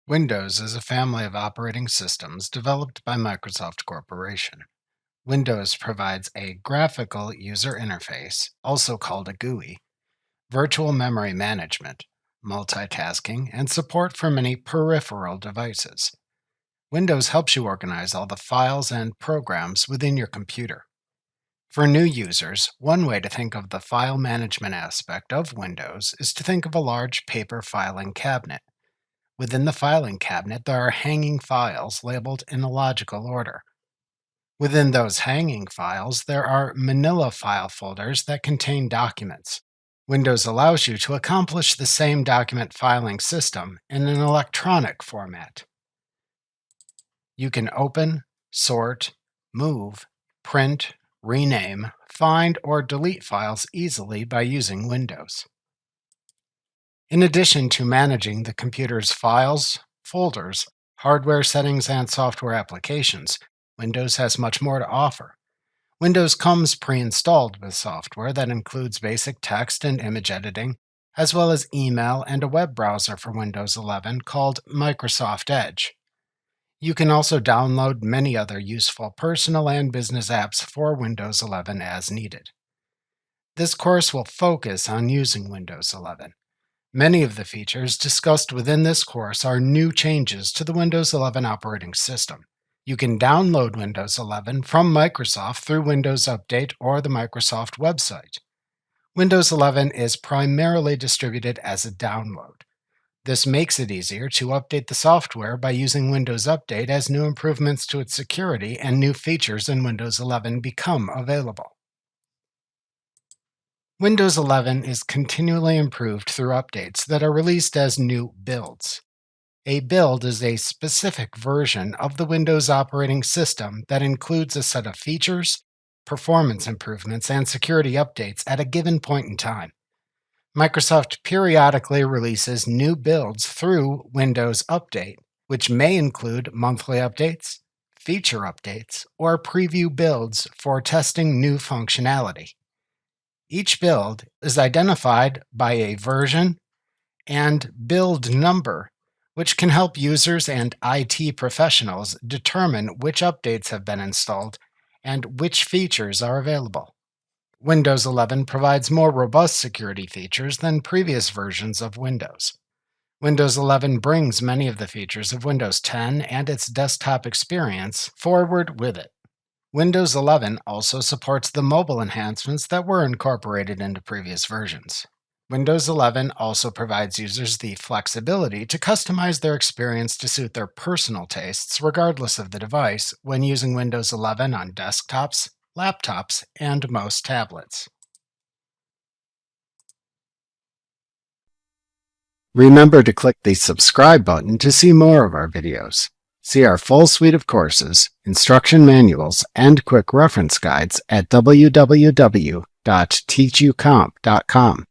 Windows is a family of operating systems developed by Microsoft Corporation. Windows provides a graphical user interface, also called a GUI, virtual memory management, multitasking, and support for many peripheral devices. Windows helps you organize all the files and programs within your computer. For new users, one way to think of the file management aspect of Windows is to think of a large paper filing cabinet. Within the filing cabinet, there are hanging files labeled in a logical order. Within those hanging files, there are manila file folders that contain documents. Windows allows you to accomplish the same document filing system in an electronic format. You can open, sort, move, print, rename, find, or delete files easily by using Windows. In addition to managing the computer's files, folders, hardware settings, and software applications, Windows has much more to offer. Windows comes pre-installed with software that includes basic text and image editing, as well as email and a web browser for Windows 11 called Microsoft Edge. You can also download many other useful personal and business apps for Windows 11 as needed. This course will focus on using Windows 11. Many of the features discussed within this course are new changes to the Windows 11 operating system. You can download Windows 11 from Microsoft through Windows Update or the Microsoft website. Windows 11 is primarily distributed as a download. This makes it easier to update the software by using Windows Update as new improvements to its security and new features in Windows 11 become available. Windows 11 is continually improved through updates that are released as new builds. A build is a specific version of the Windows operating system that includes a set of features, performance improvements, and security updates at a given point in time. Microsoft periodically releases new builds through Windows Update, which may include monthly updates, feature updates, or preview builds for testing new functionality. Each build is identified by a version and build number, which can help users and IT professionals determine which updates have been installed and which features are available. Windows 11 provides more robust security features than previous versions of Windows. Windows 11 brings many of the features of Windows 10 and its desktop experience forward with it. Windows 11 also supports the mobile enhancements that were incorporated into previous versions. Windows 11 also provides users the flexibility to customize their experience to suit their personal tastes, regardless of the device, when using Windows 11 on desktops, laptops, and most tablets. Remember to click the subscribe button to see more of our videos. See our full suite of courses, instruction manuals, and quick reference guides at www.teachucomp.com.